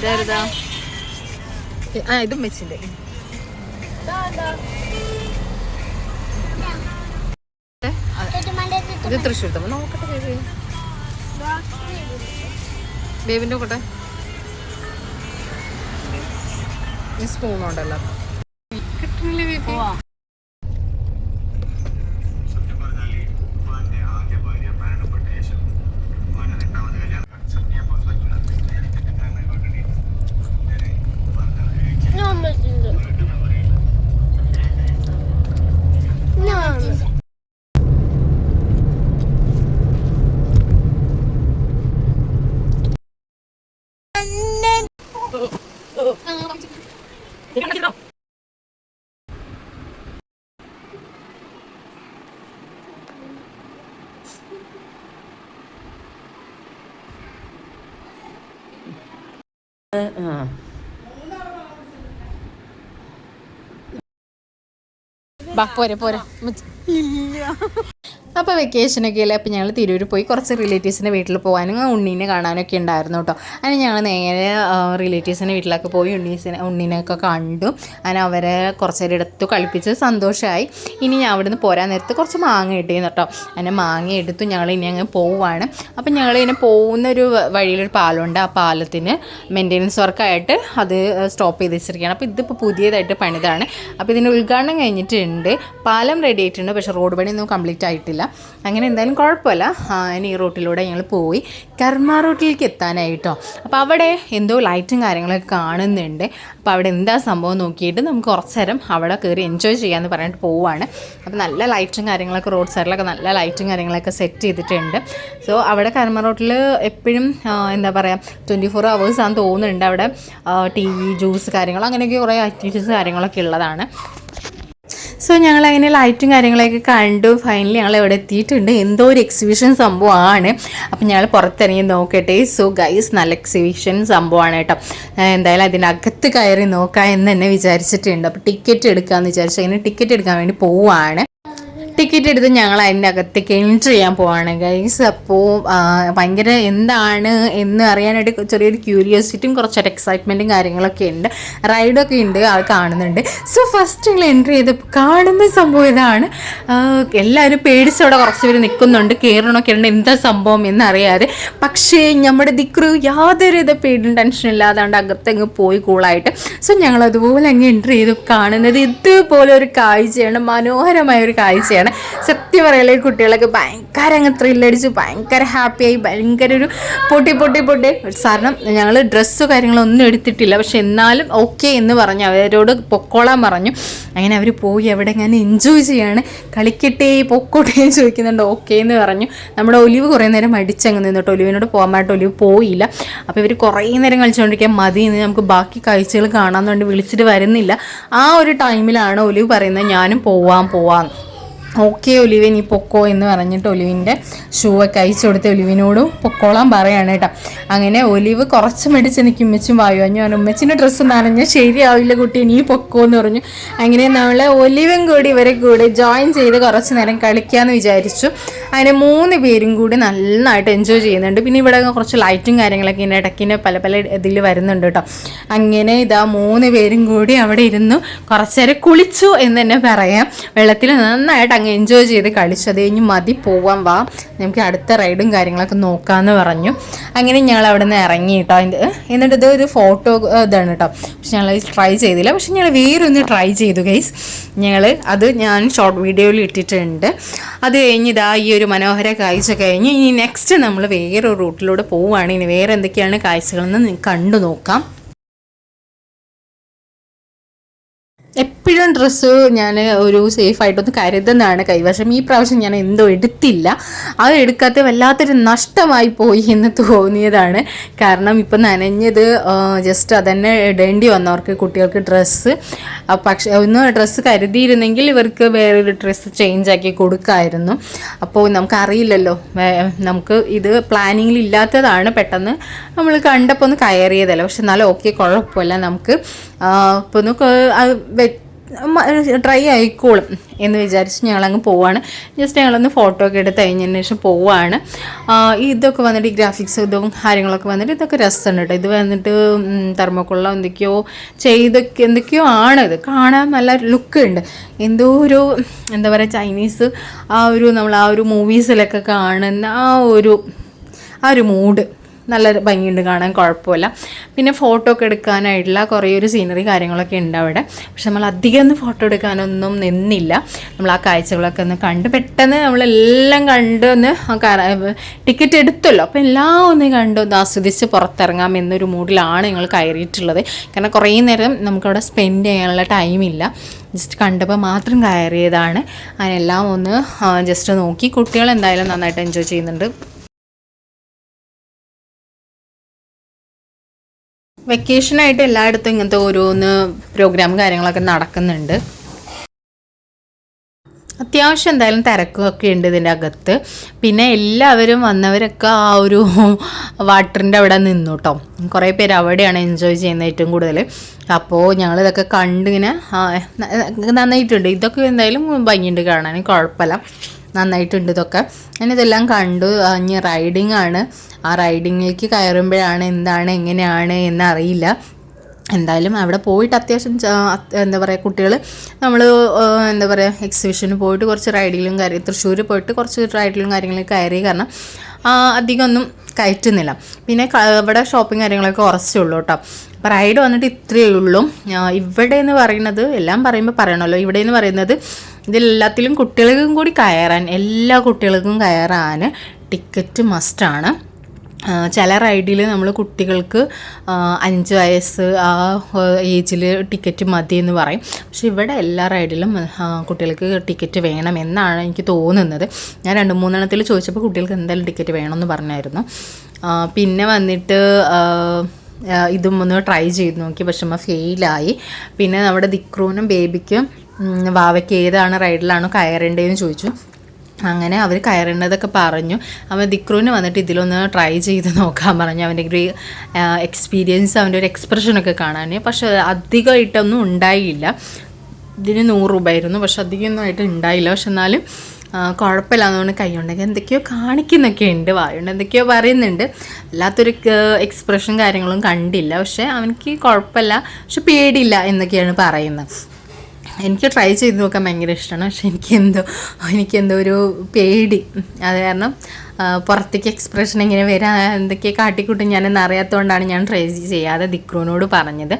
ഇതാരതാ ഇതും വെച്ചില്ലേ ഇത് തൃശ്ശൂർ തമ്മിൽ നോക്കട്ടെ ബേബി ബേബിന്റെ നോക്കട്ടെ സ്പൂണുണ്ടല്ലോ കിട്ടുന്നില്ലേ ബേബി പോരെ പോരെ അപ്പോൾ വെക്കേഷനൊക്കെ അല്ലേ. അപ്പോൾ ഞങ്ങൾ തിരൂർ പോയി കുറച്ച് റിലേറ്റീവ്സിൻ്റെ വീട്ടിൽ പോകാനും ഉണ്ണീനെ കാണാനൊക്കെ ഉണ്ടായിരുന്നു കേട്ടോ. അതിന് ഞങ്ങൾ നേരെ റിലേറ്റീവ്സിൻ്റെ വീട്ടിലൊക്കെ പോയി ഉണ്ണീനെയൊക്കെ കണ്ടു. അങ്ങനെ അവരെ കുറച്ച് നേരം എടുത്തു കളിപ്പിച്ച് സന്തോഷമായി. ഇനി ഞാൻ അവിടെ നിന്ന് പോരാൻ നേരത്ത് കുറച്ച് മാങ്ങ കിട്ടിയെന്ന് കേട്ടോ. അങ്ങനെ മാങ്ങ എടുത്തു ഞങ്ങൾ ഇനി അങ്ങ് പോവുകയാണ്. അപ്പം ഞങ്ങൾ ഇങ്ങനെ പോകുന്നൊരു വഴിയിലൊരു പാലമുണ്ട്. ആ പാലത്തിന് മെയിൻ്റെനൻസ് വർക്കായിട്ട് അത് സ്റ്റോപ്പ് ചെയ്ത് വെച്ചിരിക്കുകയാണ്. അപ്പോൾ ഇതിപ്പോൾ പുതിയതായിട്ട് പണിതാണ്. അപ്പോൾ ഇതിൻ്റെ ഉദ്ഘാടനം കഴിഞ്ഞിട്ടുണ്ട്, പാലം റെഡി ആയിട്ടുണ്ട്, പക്ഷേ റോഡ് പണിയൊന്നും കംപ്ലീറ്റ് ആയിട്ടില്ല. അങ്ങനെ എന്തായാലും കുഴപ്പമില്ല. ഇനി ഈ റൂട്ടിലൂടെ ഞങ്ങൾ പോയി കർമ്മ റൂട്ടിലേക്ക് എത്താനായിട്ടോ. അപ്പോൾ അവിടെ എന്തോ ലൈറ്റും കാര്യങ്ങളൊക്കെ കാണുന്നുണ്ട്. അപ്പോൾ അവിടെ എന്താ സംഭവം നോക്കിയിട്ട് നമുക്ക് കുറച്ച് നേരം അവിടെ കയറി എൻജോയ് ചെയ്യാമെന്ന് പറഞ്ഞിട്ട് പോവുകയാണ്. അപ്പോൾ നല്ല ലൈറ്റും കാര്യങ്ങളൊക്കെ റോഡ് സൈഡിലൊക്കെ നല്ല ലൈറ്റും കാര്യങ്ങളൊക്കെ സെറ്റ് ചെയ്തിട്ടുണ്ട്. സോ അവിടെ കർമ്മ റൂട്ടിൽ എപ്പോഴും എന്താ പറയുക 24 hours ആണെന്ന് തോന്നുന്നുണ്ട്. അവിടെ ടി വി, ജ്യൂസ് കാര്യങ്ങൾ അങ്ങനെയൊക്കെ കുറേ ആക്ടിവിറ്റീസ് കാര്യങ്ങളൊക്കെ ഉള്ളതാണ്. സോ ഞങ്ങളങ്ങനെ ലൈറ്റും കാര്യങ്ങളൊക്കെ കണ്ടു. ഫൈനലി ഞങ്ങൾ എവിടെ എത്തിയിട്ടുണ്ട്. എന്തോ ഒരു എക്സിബിഷൻ സംഭവമാണ്. അപ്പം ഞങ്ങൾ പുറത്തിറങ്ങി നോക്കട്ടെ. സോ ഗൈസ്, നല്ല എക്സിബിഷൻ സംഭവമാണ് കേട്ടോ. എന്തായാലും അതിനകത്ത് കയറി നോക്കാം എന്ന് തന്നെ വിചാരിച്ചിട്ടുണ്ട്. അപ്പോൾ ടിക്കറ്റ് എടുക്കാമെന്ന് വിചാരിച്ചു. അതിന് ടിക്കറ്റ് എടുക്കാൻ വേണ്ടി പോവുകയാണ്. ടിക്കറ്റ് എടുത്ത് ഞങ്ങൾ അതിൻ്റെ അകത്തേക്ക് എൻട്രി ചെയ്യാൻ പോവാണ് ഗൈസ്. അപ്പോൾ ഭയങ്കര എന്താണ് എന്ന് അറിയാനായിട്ട് ചെറിയൊരു ക്യൂരിയോസിറ്റിയും കുറച്ചൊരു എക്സൈറ്റ്മെൻറ്റും കാര്യങ്ങളൊക്കെ ഉണ്ട്. റൈഡൊക്കെ ഉണ്ട്, അത് കാണുന്നുണ്ട്. സോ ഫസ്റ്റ് ഞങ്ങൾ എൻട്രി ചെയ്ത് കാണുന്ന സംഭവം ഇതാണ്. എല്ലാവരും പേടിച്ചവിടെ കുറച്ച് പേര് നിൽക്കുന്നുണ്ട്, കയറണമൊക്കെ ഉണ്ട്, എന്താ സംഭവം എന്നറിയാതെ. പക്ഷേ നമ്മുടെ ദിക്രു യാതൊരു പേടിയും ടെൻഷനും ഇല്ലാതാണ്ട് അകത്തങ്ങ് പോയി കൂളായിട്ട്. സോ ഞങ്ങൾ അതുപോലെ അങ്ങ് എൻട്രി ചെയ്ത് കാണുന്നത് ഇതുപോലെ ഒരു കാഴ്ചയാണ്, മനോഹരമായ ഒരു കാഴ്ചയാണ്. സത്യം പറയലേ, കുട്ടികളൊക്കെ ഭയങ്കര അങ്ങ് ത്രില്ലടിച്ച് ഭയങ്കര ഹാപ്പിയായി, ഭയങ്കര ഒരു പൊട്ടി കാരണം ഞങ്ങൾ ഡ്രസ്സോ കാര്യങ്ങളൊന്നും എടുത്തിട്ടില്ല. പക്ഷെ എന്നാലും ഓക്കെ എന്ന് പറഞ്ഞു, അവരോട് പൊക്കോളാൻ പറഞ്ഞു. അങ്ങനെ അവർ പോയി അവിടെ ഞാൻ എൻജോയ് ചെയ്യാണ്. കളിക്കട്ടെ പൊക്കോട്ടെ ചോദിക്കുന്നുണ്ട്. ഓക്കെ എന്ന് പറഞ്ഞു. നമ്മുടെ ഒലിവ് കുറേ നേരം അടിച്ചങ്ങ് നിന്നിട്ട് ഒലിവിനോട് പോകാനായിട്ട് ഒലിവ് പോയില്ല. അപ്പോൾ ഇവർ കുറേ നേരം കളിച്ചുകൊണ്ടിരിക്കാൻ മതി എന്ന് നമുക്ക് ബാക്കി കാഴ്ചകൾ കാണാമെന്നുകൊണ്ട് വിളിച്ചിട്ട് വരുന്നില്ല. ആ ഒരു ടൈമിലാണ് ഒലിവ് പറയുന്നത് ഞാനും പോവാം. ഓക്കെ ഒലിവ് നീ പൊക്കോ എന്ന് പറഞ്ഞിട്ട് ഒലിവിൻ്റെ ഷൂ ഒക്കെ അയച്ചു കൊടുത്ത് ഒലിവിനോടും പൊക്കോളാൻ പറയാണ് കേട്ടോ. അങ്ങനെ ഒലിവ് കുറച്ച് മേടിച്ച് എനിക്ക് ഉമ്മച്ചും വായു ഞാൻ ഉമ്മച്ചിൻ്റെ ഡ്രസ്സ് നനഞ്ഞാൽ ശരിയാവില്ല കുട്ടി, നീ പൊക്കോ എന്ന് പറഞ്ഞു. അങ്ങനെ നമ്മൾ ഒലിവും കൂടി ഇവരെ കൂടെ ജോയിൻ ചെയ്ത് കുറച്ച് നേരം കളിക്കാമെന്ന് വിചാരിച്ചു. അങ്ങനെ 3 പേരും കൂടി നന്നായിട്ട് എൻജോയ് ചെയ്യുന്നുണ്ട്. പിന്നെ ഇവിടെ കുറച്ച് ലൈറ്റും കാര്യങ്ങളൊക്കെ ഇങ്ങനെ ഇടയ്ക്കിനെ പല ഇതിൽ വരുന്നുണ്ട് കേട്ടോ. അങ്ങനെ ഇതാ 3 പേരും കൂടി അവിടെ ഇരുന്നു കുറച്ച് നേരം കുളിച്ചു എന്ന് തന്നെ പറയാം. വെള്ളത്തിൽ നന്നായിട്ട് അങ്ങ് എൻജോയ് ചെയ്ത് കളിച്ചു. അത് കഴിഞ്ഞ് മതി, പോവാൻ വാ, നമുക്ക് അടുത്ത റൈഡും കാര്യങ്ങളൊക്കെ നോക്കാമെന്ന് പറഞ്ഞു. അങ്ങനെ ഞങ്ങൾ അവിടെ നിന്ന് ഇറങ്ങി കേട്ടോ. എന്നിട്ട് ഇത് ഒരു ഫോട്ടോ ഇതാണ് കേട്ടോ. പക്ഷെ ഞങ്ങൾ ട്രൈ ചെയ്തില്ല. പക്ഷെ ഞങ്ങൾ വേറൊന്ന് ട്രൈ ചെയ്തു ഗൈസ്. അത് ഞാൻ ഷോർട്ട് വീഡിയോയിൽ ഇട്ടിട്ടുണ്ട്. അത് കഴിഞ്ഞ് ഇതാ ഈ ഒരു മനോഹര കാഴ്ച കഴിഞ്ഞ് ഇനി നെക്സ്റ്റ് നമ്മൾ വേറൊരു റൂട്ടിലൂടെ പോവുകയാണ്. ഇനി വേറെ എന്തൊക്കെയാണ് കാഴ്ചകളെന്ന് കണ്ടു നോക്കാം. എപ്പോഴും ഡ്രസ്സ് ഞാൻ ഒരു സേഫായിട്ടൊന്ന് കരുതുന്നതാണ് കൈവശം. ഈ പ്രാവശ്യം ഞാൻ എന്തോ എടുത്തില്ല. അത് എടുക്കാത്ത വല്ലാത്തൊരു നഷ്ടമായി പോയി എന്ന് തോന്നിയതാണ്. കാരണം ഇപ്പം നനഞ്ഞത് ജസ്റ്റ് അതന്നെ ഇടേണ്ടി വന്നവർക്ക് കുട്ടികൾക്ക് ഡ്രസ്സ്. പക്ഷേ ഒന്ന് ഡ്രസ്സ് കരുതിയിരുന്നെങ്കിൽ ഇവർക്ക് വേറൊരു ഡ്രസ്സ് ചേഞ്ച് ആക്കി കൊടുക്കാമായിരുന്നു. അപ്പോൾ നമുക്കറിയില്ലല്ലോ, നമുക്ക് ഇത് പ്ലാനിങ്ങിൽ ഇല്ലാത്തതാണ്. പെട്ടെന്ന് നമ്മൾ കണ്ടപ്പോൾ ഒന്ന് കയറിയതല്ല. പക്ഷെ എന്നാലും ഓക്കെ, കുഴപ്പമില്ല. നമുക്ക് ഇപ്പോൾ ഒന്ന് ഡ്രൈ ആയിക്കോളും എന്ന് വിചാരിച്ച് ഞങ്ങളങ്ങ് പോവാണ്. ജസ്റ്റ് ഞങ്ങളൊന്ന് ഫോട്ടോ ഒക്കെ എടുത്ത് കഴിഞ്ഞതിന് ശേഷം പോവാണ്. ഇതൊക്കെ വന്നിട്ട് ഈ ഗ്രാഫിക്സ് ഇതും കാര്യങ്ങളൊക്കെ വന്നിട്ട് ഇതൊക്കെ രസമുണ്ട് കേട്ടോ. ഇത് വന്നിട്ട് തെർമോക്കോളിൽ എന്തൊക്കെയോ ആണ്. ഇത് കാണാൻ നല്ല ലുക്ക് ഉണ്ട്. എന്തോ ഒരു എന്താ പറയുക, ചൈനീസ് നമ്മൾ ആ ഒരു മൂവീസിലൊക്കെ കാണുന്ന ആ ഒരു മൂഡ് നല്ല ഭംഗിയുണ്ട് കാണാൻ, കുഴപ്പമില്ല. പിന്നെ ഫോട്ടോ ഒക്കെ എടുക്കാനായിട്ടുള്ള കുറേ ഒരു സീനറി കാര്യങ്ങളൊക്കെ ഉണ്ട് അവിടെ. പക്ഷെ നമ്മൾ അധികം ഒന്നും ഫോട്ടോ എടുക്കാനൊന്നും നിന്നില്ല. നമ്മൾ ആ കാഴ്ചകളൊക്കെ ഒന്ന് കണ്ട് പെട്ടെന്ന് നമ്മളെല്ലാം കണ്ട് ഒന്ന് ടിക്കറ്റ് എടുത്തല്ലോ, അപ്പോൾ എല്ലാം ഒന്ന് കണ്ടൊന്ന് ആസ്വദിച്ച് പുറത്തിറങ്ങാം എന്നൊരു മൂഡിലാണ് ഞങ്ങൾ കയറിയിട്ടുള്ളത്. കാരണം കുറേ നേരം നമുക്കവിടെ സ്പെൻഡ് ചെയ്യാനുള്ള ടൈമില്ല. ജസ്റ്റ് കണ്ടപ്പോൾ മാത്രം കയറിയതാണ്. അതിനെല്ലാം ഒന്ന് ജസ്റ്റ് നോക്കി. കുട്ടികൾ എന്തായാലും നന്നായിട്ട് എൻജോയ് ചെയ്യുന്നുണ്ട്. വെക്കേഷനായിട്ട് എല്ലായിടത്തും ഇങ്ങനത്തെ ഓരോന്ന് പ്രോഗ്രാം കാര്യങ്ങളൊക്കെ നടക്കുന്നുണ്ട്. അത്യാവശ്യം എന്തായാലും തിരക്കൊക്കെ ഉണ്ട് ഇതിൻ്റെ അകത്ത്. പിന്നെ എല്ലാവരും വന്നവരൊക്കെ ആ ഒരു വാട്ടറിൻ്റെ അവിടെ നിന്നു കേട്ടോ. കുറേ പേര് അവിടെയാണ് എൻജോയ് ചെയ്യുന്നത് ഏറ്റവും കൂടുതൽ. അപ്പോൾ ഞങ്ങളിതൊക്കെ കണ്ടിങ്ങനെ നന്നായിട്ടുണ്ട്. ഇതൊക്കെ എന്തായാലും ഭംഗിയുണ്ട് കാണാൻ, കുഴപ്പമില്ല, നന്നായിട്ടുണ്ട് ഇതൊക്കെ. ഞാനിതെല്ലാം കണ്ടു. ഇനി റൈഡിങ് ആണ്. ആ റൈഡിങ്ങിലേക്ക് കയറുമ്പോഴാണ് എന്താണ് എങ്ങനെയാണ് എന്നറിയില്ല. എന്തായാലും അവിടെ പോയിട്ട് അത്യാവശ്യം എന്താ പറയുക, കുട്ടികൾ നമ്മൾ എന്താ പറയുക എക്സിബിഷന് പോയിട്ട് കുറച്ച് റൈഡിലും തൃശ്ശൂർ പോയിട്ട് കുറച്ച് റൈഡിലും കാര്യങ്ങളും കയറി. കാരണം അധികമൊന്നും കയറ്റുന്നില്ല. പിന്നെ ഇവിടെ ഷോപ്പിംഗ് കാര്യങ്ങളൊക്കെ കുറച്ചുള്ളൂ കേട്ടോ. അപ്പോൾ റൈഡ് വന്നിട്ട് ഇത്രയേ ഉള്ളൂ. ഇവിടെ എന്ന് പറയുന്നത്, എല്ലാം പറയുമ്പോൾ പറയണമല്ലോ, ഇവിടെ എന്ന് പറയുന്നത് ഇതിലെല്ലാത്തിലും കുട്ടികൾക്കും കൂടി കയറാൻ, എല്ലാ കുട്ടികൾക്കും കയറാൻ ടിക്കറ്റ് മസ്റ്റാണ്. ചില റൈഡിൽ നമ്മൾ കുട്ടികൾക്ക് 5 വയസ്സ് ആ ഏജിൽ ടിക്കറ്റ് മതി എന്ന് പറയും. പക്ഷെ ഇവിടെ എല്ലാ റൈഡിലും കുട്ടികൾക്ക് ടിക്കറ്റ് വേണം എന്നാണ് എനിക്ക് തോന്നുന്നത്. ഞാൻ 2-3 എണ്ണത്തിൽ ചോദിച്ചപ്പോൾ കുട്ടികൾക്ക് എന്തായാലും ടിക്കറ്റ് വേണമെന്ന് പറഞ്ഞായിരുന്നു. പിന്നെ വന്നിട്ട് ഇതും ഒന്ന് ട്രൈ ചെയ്ത് നോക്കി, പക്ഷെ ഫെയിലായി. പിന്നെ നമ്മുടെ ദിക്രൂനും ബേബിക്കും വാവയ്ക്ക് ഏതാണ് റൈഡിലാണോ കയറേണ്ടതെന്ന് ചോദിച്ചു. അങ്ങനെ അവർ കയറേണ്ടതൊക്കെ പറഞ്ഞു. അവൻ ദിക്രൂന് വന്നിട്ട് ഇതിലൊന്ന് ട്രൈ ചെയ്ത് നോക്കാൻ പറഞ്ഞു. അവൻ്റെ ഒരു എക്സ്പീരിയൻസ്, അവൻ്റെ ഒരു എക്സ്പ്രഷനൊക്കെ കാണാൻ. പക്ഷെ അധികമായിട്ടൊന്നും ഉണ്ടായില്ല. ഇതിന് 100 രൂപയായിരുന്നു, പക്ഷെ അധികമൊന്നും ആയിട്ട് ഉണ്ടായില്ല. പക്ഷെ എന്നാലും കുഴപ്പമില്ല. അതുകൊണ്ട് കൈയുണ്ടെങ്കിൽ എന്തൊക്കെയോ കാണിക്കുന്നൊക്കെ ഉണ്ട്, വായുണ്ട് എന്തൊക്കെയോ പറയുന്നുണ്ട്. അല്ലാത്തൊരു എക്സ്പ്രഷൻ കാര്യങ്ങളും കണ്ടില്ല. പക്ഷെ അവനക്ക് കുഴപ്പമില്ല, പക്ഷെ പേടിയില്ല എന്നൊക്കെയാണ് പറയുന്നത്. എനിക്ക് ട്രൈ ചെയ്ത് നോക്കാൻ ഭയങ്കര ഇഷ്ടമാണ്. പക്ഷെ എനിക്കെന്തോ ഒരു പേടി. അത് കാരണം പുറത്തേക്ക് എക്സ്പ്രഷൻ എങ്ങനെ വരാൻ എന്തൊക്കെ കാട്ടിക്കൂട്ടും ഞാനെന്ന് അറിയാത്തതുകൊണ്ടാണ് ഞാൻ ട്രൈ ചെയ്യാതെ ദിക്രുവിനോട് പറഞ്ഞത്.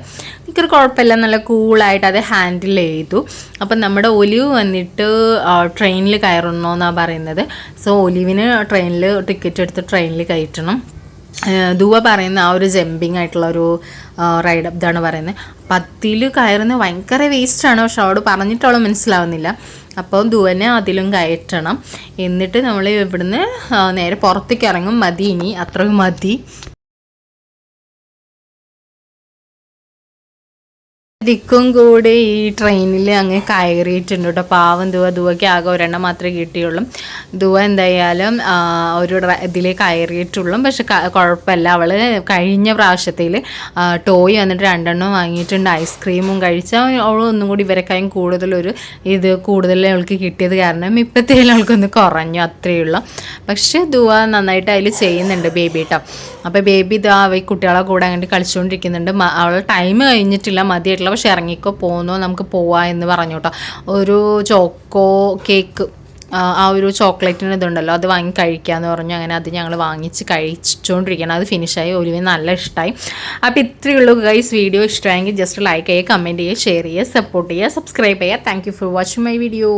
ദിക്രു കുഴപ്പമില്ല, നല്ല കൂളായിട്ട് അത് ഹാൻഡിൽ ചെയ്തു. അപ്പം നമ്മുടെ ഒലിവ് വന്നിട്ട് ട്രെയിനിൽ കയറണമെന്നാണ് പറയുന്നത്. സോ ഒലിവിന് ട്രെയിനിൽ ടിക്കറ്റ് എടുത്ത് ട്രെയിനിൽ കയറ്റണം. ദുവ പറയുന്ന ആ ഒരു ജമ്പിങ് ആയിട്ടുള്ള ഒരു റൈഡ് ഇതാണ് പറയുന്നത്. അപ്പം അതിൽ കയറുന്നത് ഭയങ്കര വേസ്റ്റാണ്. പക്ഷെ അവളോട് പറഞ്ഞിട്ടവൾ മനസ്സിലാവുന്നില്ല. അപ്പോൾ ദുവനെ അതിലും കയറ്റണം. എന്നിട്ട് നമ്മൾ ഇവിടുന്ന് നേരെ പുറത്തേക്ക് ഇറങ്ങും. മതി, ഇനി അത്രയും മതി. ദിക്കും കൂടി ഈ ട്രെയിനിൽ അങ്ങ് കയറിയിട്ടുണ്ട് കേട്ടോ. പാവം ദുവയ്ക്ക് ആകെ ഒരെണ്ണം മാത്രമേ കിട്ടിയുള്ളൂ. ദുവ എന്തായാലും ഒരു ഇതിൽ കയറിയിട്ടുള്ളൂ. പക്ഷെ കുഴപ്പമില്ല, അവൾ കഴിഞ്ഞ പ്രാവശ്യത്തിൽ ടോയ് വന്നിട്ട് 2 എണ്ണം വാങ്ങിയിട്ടുണ്ട്. ഐസ്ക്രീമും കഴിച്ചാൽ അവൾ ഒന്നും കൂടി ഇവരെക്കായും കൂടുതൽ അവൾക്ക് കിട്ടിയത് കാരണം ഇപ്പോഴത്തേലും അവൾക്കൊന്ന് കുറഞ്ഞു, അത്രയേ ഉള്ളൂ. പക്ഷെ ദുവ നന്നായിട്ട് അതിൽ ചെയ്യുന്നുണ്ട് ബേബി കേട്ടോ. അപ്പോൾ ബേബി ഇതാ കുട്ടികളെ കൂടെ അങ്ങോട്ട് കളിച്ചുകൊണ്ടിരിക്കുന്നുണ്ട്. അവളുടെ ടൈം കഴിഞ്ഞിട്ടില്ല, മതിയായിട്ടില്ല. പക്ഷെ ഇറങ്ങിക്കോ, പോന്നോ, നമുക്ക് പോവാം എന്ന് പറഞ്ഞു കേട്ടോ. ഒരു ചോക്കോ കേക്ക്, ആ ഒരു ചോക്ലേറ്റിന് ഇതുണ്ടല്ലോ, അത് വാങ്ങി കഴിക്കാമെന്ന് പറഞ്ഞു. അങ്ങനെ അത് ഞങ്ങൾ വാങ്ങിച്ച് കഴിച്ചുകൊണ്ടിരിക്കണം. അത് ഫിനിഷായി. ഒലിവിന് നല്ല ഇഷ്ടമായി. അപ്പോൾ ഇത്രയേ ഉള്ളൂ ഗൈസ്. വീഡിയോ ഇഷ്ടമായെങ്കിൽ ജസ്റ്റ് ലൈക്ക് ചെയ്യുക, കമൻറ്റ് ചെയ്യുക, ഷെയർ ചെയ്യുക, സപ്പോർട്ട് ചെയ്യുക, സബ്സ്ക്രൈബ് ചെയ്യുക. Thank you for watching my video.